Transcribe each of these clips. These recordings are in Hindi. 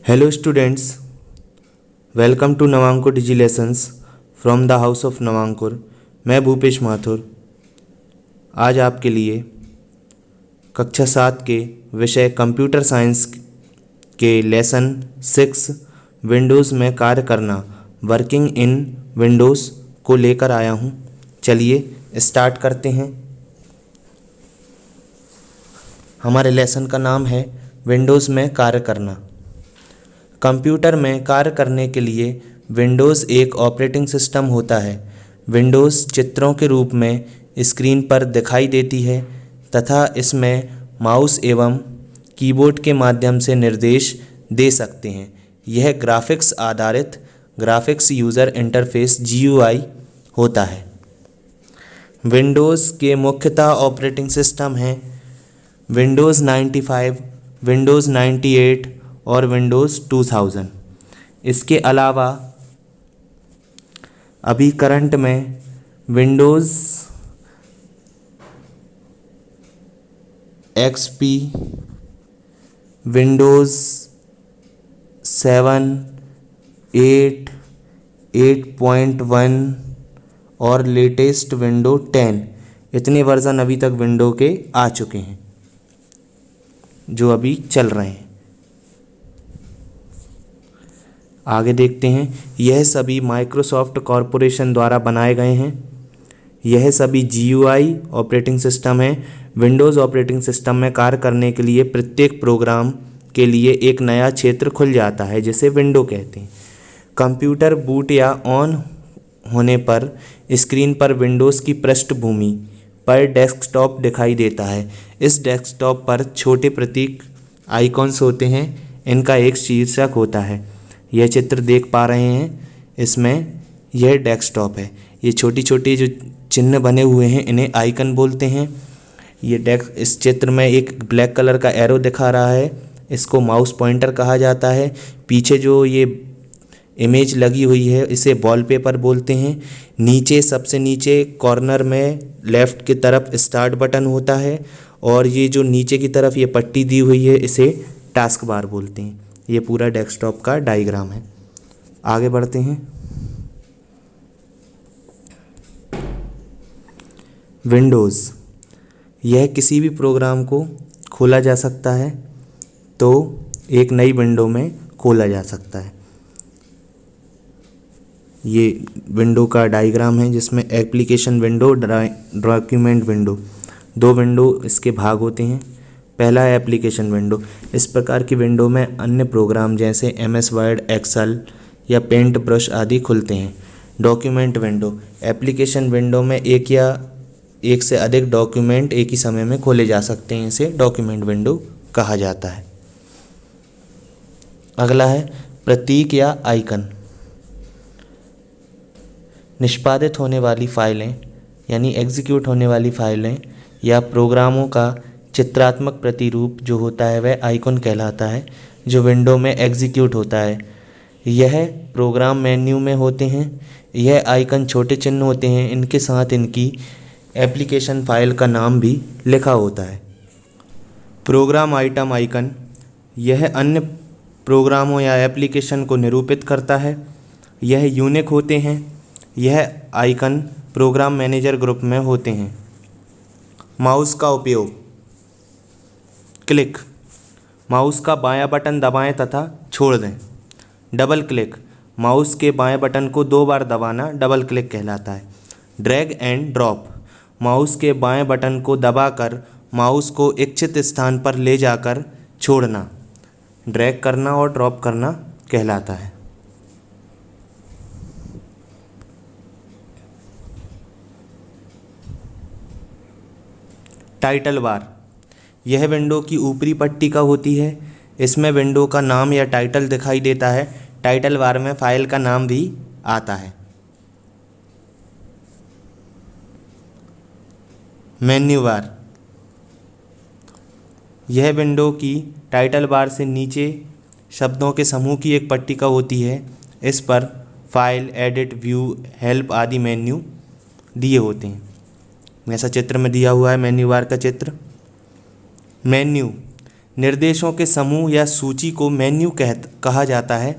Hello students, welcome to Navankur Digi Lessons from the House of Navankur। मैं भूपेश माथुर आज आपके लिए कक्षा 7 के विषय कंप्यूटर साइंस के लेसन 6 विंडोज़ में कार्य करना वर्किंग इन विंडोज़ को लेकर आया हूँ। चलिए स्टार्ट करते हैं। हमारे लेसन का नाम है विंडोज़ में कार्य करना। कंप्यूटर में कार्य करने के लिए विंडोज़ एक ऑपरेटिंग सिस्टम होता है। विंडोज़ चित्रों के रूप में स्क्रीन पर दिखाई देती है तथा इसमें माउस एवं कीबोर्ड के माध्यम से निर्देश दे सकते हैं। यह ग्राफिक्स आधारित ग्राफिक्स यूज़र इंटरफेस GUI होता है। विंडोज़ के मुख्यतः ऑपरेटिंग सिस्टम हैं विंडोज़ 95, विंडोज़ 98 और विंडोज़ 2000। इसके अलावा अभी करंट में विंडोज़ XP, विंडोज़ 7, 8, 8.1 और लेटेस्ट विंडो 10 इतने वर्ज़न अभी तक विंडो के आ चुके हैं जो अभी चल रहे हैं। आगे देखते हैं। यह सभी माइक्रोसॉफ्ट कॉरपोरेशन द्वारा बनाए गए हैं। यह सभी GUI ऑपरेटिंग सिस्टम है। विंडोज़ ऑपरेटिंग सिस्टम में कार्य करने के लिए प्रत्येक प्रोग्राम के लिए एक नया क्षेत्र खुल जाता है जिसे विंडो कहते हैं। कंप्यूटर बूट या ऑन होने पर स्क्रीन पर विंडोज़ की पृष्ठभूमि पर डेस्कटॉप दिखाई देता है। इस डेस्कटॉप पर छोटे प्रतीक आइकॉन्स होते हैं। इनका एक शीर्षक होता है। यह चित्र देख पा रहे हैं, इसमें यह डेस्कटॉप है। ये छोटी छोटी जो चिन्ह बने हुए हैं इन्हें आइकन बोलते हैं। इस चित्र में एक ब्लैक कलर का एरो दिखा रहा है, इसको माउस पॉइंटर कहा जाता है। पीछे जो ये इमेज लगी हुई है इसे वॉलपेपर बोलते हैं। नीचे सबसे नीचे कॉर्नर में लेफ़्ट की तरफ स्टार्ट बटन होता है और ये जो नीचे की तरफ ये पट्टी दी हुई है इसे टास्क बार बोलते हैं। ये पूरा डेस्कटॉप का डायग्राम है। आगे बढ़ते हैं। विंडोज़ यह किसी भी प्रोग्राम को खोला जा सकता है तो एक नई विंडो में खोला जा सकता है। ये विंडो का डायग्राम है जिसमें एप्लीकेशन विंडो, डॉक्यूमेंट विंडो, दो विंडो इसके भाग होते हैं। पहला है एप्लीकेशन विंडो। इस प्रकार की विंडो में अन्य प्रोग्राम जैसे MS वर्ड, एक्सेल या पेंट ब्रश आदि खुलते हैं। डॉक्यूमेंट विंडो एप्लीकेशन विंडो में एक या एक से अधिक डॉक्यूमेंट एक ही समय में खोले जा सकते हैं। इसे डॉक्यूमेंट विंडो कहा जाता है। अगला है प्रतीक या आइकन। निष्पादित होने वाली फाइलें यानी एग्जीक्यूट होने वाली फाइलें या प्रोग्रामों का चित्रात्मक प्रतिरूप जो होता है वह आइकन कहलाता है, जो विंडो में एग्जीक्यूट होता है। यह प्रोग्राम मेन्यू में होते हैं। यह आइकन छोटे चिन्ह होते हैं, इनके साथ इनकी एप्लीकेशन फाइल का नाम भी लिखा होता है। प्रोग्राम आइटम आइकन यह अन्य प्रोग्रामों या एप्लीकेशन को निरूपित करता है। यह यूनिक होते हैं। यह आइकन प्रोग्राम मैनेजर ग्रुप में होते हैं। माउस का उपयोग। क्लिक माउस का बायां बटन दबाएं तथा छोड़ दें। डबल क्लिक माउस के बाएं बटन को 2 बार दबाना डबल क्लिक कहलाता है। ड्रैग एंड ड्रॉप माउस के बाएं बटन को दबाकर माउस को इच्छित स्थान पर ले जाकर छोड़ना, ड्रैग करना और ड्रॉप करना कहलाता है। टाइटल बार यह विंडो की ऊपरी पट्टी का होती है। इसमें विंडो का नाम या टाइटल दिखाई देता है। टाइटल बार में फाइल का नाम भी आता है। मेन्यू बार यह विंडो की टाइटल बार से नीचे शब्दों के समूह की एक पट्टिका होती है। इस पर फाइल, एडिट, व्यू, हेल्प आदि मेन्यू दिए होते हैं। ऐसा चित्र में दिया हुआ है मेन्यू बार का चित्र। मेन्यू निर्देशों के समूह या सूची को मेन्यू कहा जाता है।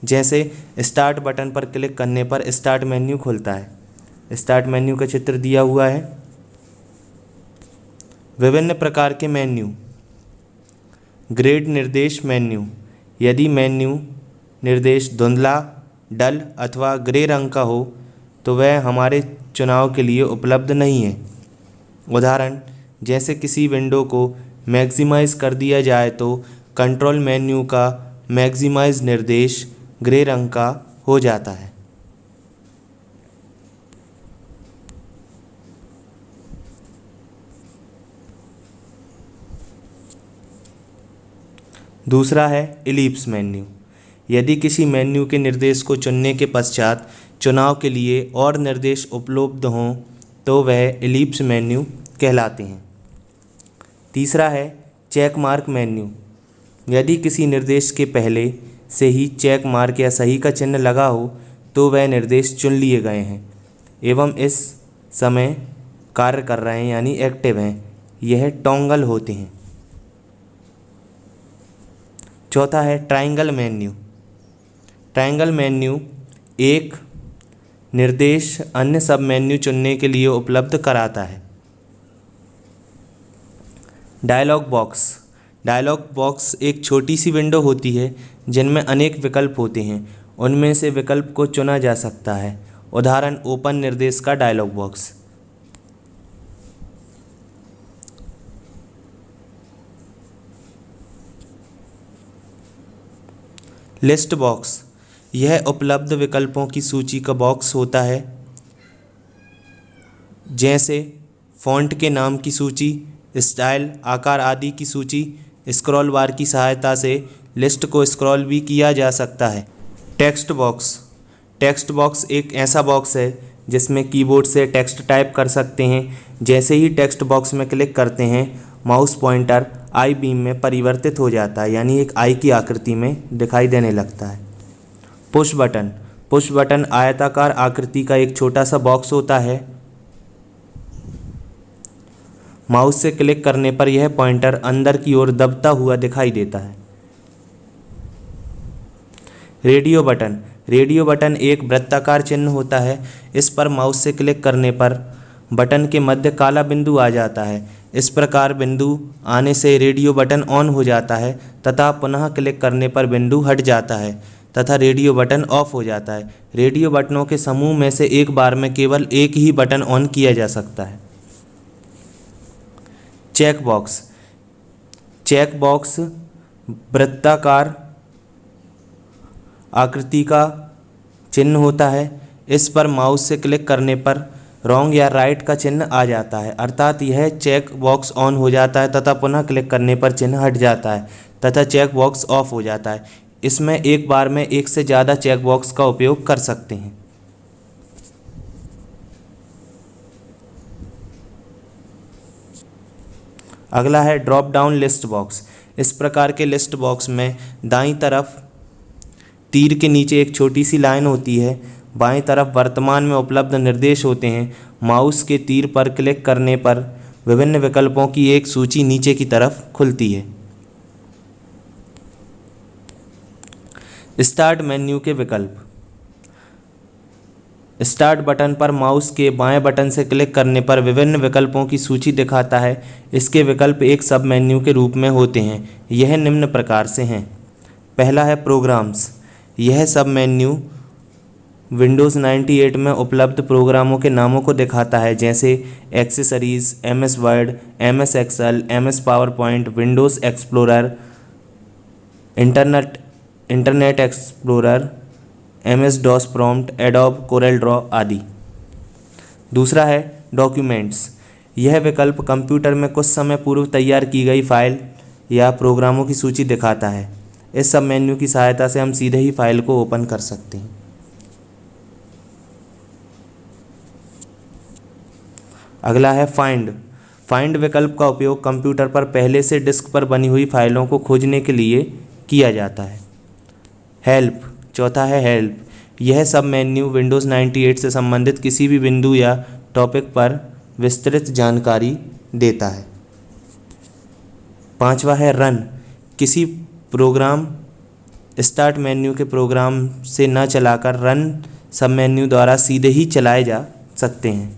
जैसे स्टार्ट बटन पर क्लिक करने पर स्टार्ट मेन्यू खुलता है। स्टार्ट मेन्यू का चित्र दिया हुआ है। विभिन्न प्रकार के मेन्यू। ग्रेड निर्देश मेन्यू, यदि मेन्यू निर्देश धुंधला, डल अथवा ग्रे रंग का हो तो वह हमारे चुनाव के लिए उपलब्ध नहीं है। उदाहरण, जैसे किसी विंडो को मैक्सिमाइज कर दिया जाए तो कंट्रोल मेन्यू का मैक्सिमाइज निर्देश ग्रे रंग का हो जाता है। दूसरा है इलिप्स मेन्यू। यदि किसी मेन्यू के निर्देश को चुनने के पश्चात चुनाव के लिए और निर्देश उपलब्ध हों तो वह इलिप्स मेन्यू कहलाते हैं। तीसरा है चेक मार्क मेन्यू। यदि किसी निर्देश के पहले से ही चेक मार्क या सही का चिन्ह लगा हो तो वह निर्देश चुन लिए गए हैं एवं इस समय कार्य कर रहे हैं यानी एक्टिव हैं। यह टॉगल होते हैं। चौथा है ट्रायंगल मेन्यू। ट्रायंगल मेन्यू एक निर्देश अन्य सब मेन्यू चुनने के लिए उपलब्ध कराता है। Dialogue box. डायलॉग बॉक्स एक छोटी सी विंडो होती है जिनमें अनेक विकल्प होते हैं। उनमें से विकल्प को चुना जा सकता है। उदाहरण, ओपन निर्देश का डायलॉग बॉक्स। लिस्ट बॉक्स, यह उपलब्ध विकल्पों की सूची का बॉक्स होता है। जैसे फ़ॉन्ट के नाम की सूची, स्टाइल, आकार आदि की सूची। स्क्रॉल बार की सहायता से लिस्ट को स्क्रॉल भी किया जा सकता है। Text box. टेक्स्ट बॉक्स एक ऐसा बॉक्स है जिसमें कीबोर्ड से टेक्स्ट टाइप कर सकते हैं। जैसे ही टेक्स्ट बॉक्स में क्लिक करते हैं माउस पॉइंटर आई बीम में परिवर्तित हो जाता है यानी एक आई की आकृति में दिखाई देने लगता है। Push button. पुश बटन आयताकार आकृति का एक छोटा सा बॉक्स होता है। माउस से क्लिक करने पर यह पॉइंटर अंदर की ओर दबता हुआ दिखाई देता है। Radio button. रेडियो बटन एक वृत्ताकार चिन्ह होता है। इस पर माउस से क्लिक करने पर बटन के मध्य काला बिंदु आ जाता है। इस प्रकार बिंदु आने से रेडियो बटन ऑन हो जाता है तथा पुनः क्लिक करने पर बिंदु हट जाता है तथा रेडियो बटन ऑफ हो जाता है। रेडियो बटनों के समूह में से एक बार में केवल एक ही बटन ऑन किया जा सकता है। Check box. चेक बॉक्स वृत्ताकार आकृति का चिन्ह होता है। इस पर माउस से क्लिक करने पर रॉन्ग या राइट का चिन्ह आ जाता है, अर्थात यह चेक बॉक्स ऑन हो जाता है तथा पुनः क्लिक करने पर चिन्ह हट जाता है तथा चेक बॉक्स ऑफ हो जाता है। इसमें एक बार में एक से ज़्यादा चेक बॉक्स का उपयोग कर सकते हैं। अगला है ड्रॉप डाउन लिस्ट बॉक्स। इस प्रकार के लिस्ट बॉक्स में दाईं तरफ तीर के नीचे एक छोटी सी लाइन होती है। बाईं तरफ वर्तमान में उपलब्ध निर्देश होते हैं। माउस के तीर पर क्लिक करने पर विभिन्न विकल्पों की एक सूची नीचे की तरफ खुलती है। स्टार्ट मेन्यू के विकल्प। स्टार्ट बटन पर माउस के बाएं बटन से क्लिक करने पर विभिन्न विकल्पों की सूची दिखाता है। इसके विकल्प एक सब मेन्यू के रूप में होते हैं। यह निम्न प्रकार से हैं। पहला है प्रोग्राम्स। यह सब मेन्यू विंडोज़ 98 में उपलब्ध प्रोग्रामों के नामों को दिखाता है, जैसे accessories, MS Word, MS Excel, MS PowerPoint, Windows Explorer, Internet Explorer, MS DOS prompt, Adobe Corel Draw आदि। दूसरा है डॉक्यूमेंट्स। यह विकल्प कंप्यूटर में कुछ समय पूर्व तैयार की गई फाइल या प्रोग्रामों की सूची दिखाता है। इस सब मेन्यू की सहायता से हम सीधे ही फाइल को ओपन कर सकते हैं। अगला है फाइंड। फाइंड विकल्प का उपयोग कंप्यूटर पर पहले से डिस्क पर बनी हुई फाइलों को खोजने के लिए किया जाता है। हेल्प। चौथा है हेल्प। यह सब मेन्यू विंडोज़ 98 से संबंधित किसी भी बिंदु या टॉपिक पर विस्तृत जानकारी देता है। पांचवा है रन। किसी प्रोग्राम स्टार्ट मेन्यू के प्रोग्राम से न चलाकर रन सब मेन्यू द्वारा सीधे ही चलाए जा सकते हैं।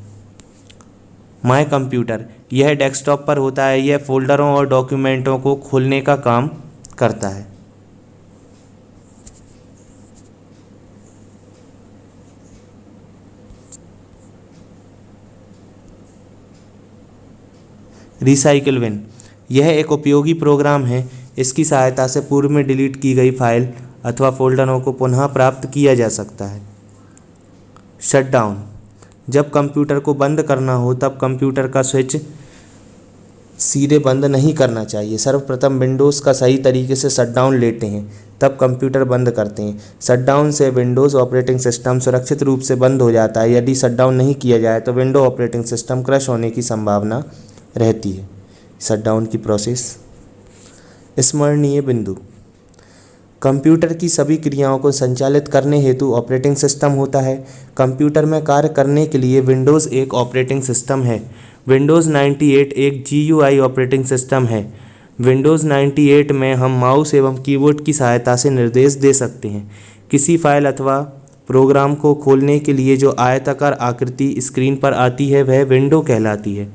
माय कंप्यूटर, यह डेस्कटॉप पर होता है। यह फोल्डरों और डॉक्यूमेंटों को खोलने का काम करता है। रिसाइकिल बिन, यह एक उपयोगी प्रोग्राम है। इसकी सहायता से पूर्व में डिलीट की गई फाइल अथवा फोल्डरों को पुनः प्राप्त किया जा सकता है। शटडाउन, जब कंप्यूटर को बंद करना हो तब कंप्यूटर का स्विच सीधे बंद नहीं करना चाहिए। सर्वप्रथम विंडोज़ का सही तरीके से शटडाउन लेते हैं, तब कंप्यूटर बंद करते हैं। शटडाउन से विंडोज़ ऑपरेटिंग सिस्टम सुरक्षित रूप से बंद हो जाता है। यदि शटडाउन नहीं किया जाए तो विंडो ऑपरेटिंग सिस्टम क्रैश होने की संभावना रहती है। शटडाउन की प्रोसेस। स्मरणीय बिंदु, कंप्यूटर की सभी क्रियाओं को संचालित करने हेतु ऑपरेटिंग सिस्टम होता है। कंप्यूटर में कार्य करने के लिए विंडोज़ एक ऑपरेटिंग सिस्टम है। विंडोज़ 98 एक GUI ऑपरेटिंग सिस्टम है। विंडोज़ 98 में हम माउस एवं कीबोर्ड की सहायता से निर्देश दे सकते हैं। किसी फाइल अथवा प्रोग्राम को खोलने के लिए जो आयताकार आकृति स्क्रीन पर आती है वह विंडो कहलाती है।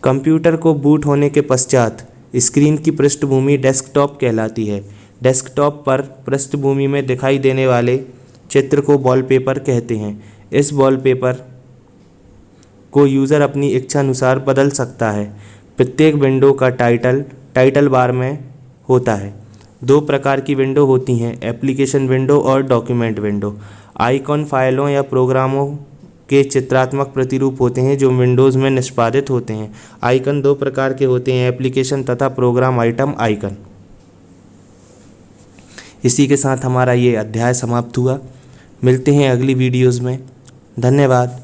कंप्यूटर को बूट होने के पश्चात स्क्रीन की पृष्ठभूमि डेस्कटॉप कहलाती है। डेस्कटॉप पर पृष्ठभूमि में दिखाई देने वाले चित्र को वॉलपेपर कहते हैं। इस वॉलपेपर को यूज़र अपनी इच्छा अनुसार बदल सकता है। प्रत्येक विंडो का टाइटल बार में होता है। दो प्रकार की विंडो होती हैं, एप्लीकेशन विंडो और डॉक्यूमेंट विंडो। आइकॉन फाइलों या प्रोग्रामों के चित्रात्मक प्रतिरूप होते हैं जो विंडोज़ में निष्पादित होते हैं। आइकन दो प्रकार के होते हैं, एप्लीकेशन तथा प्रोग्राम आइटम आइकन। इसी के साथ हमारा ये अध्याय समाप्त हुआ। मिलते हैं अगली वीडियोज़ में। धन्यवाद।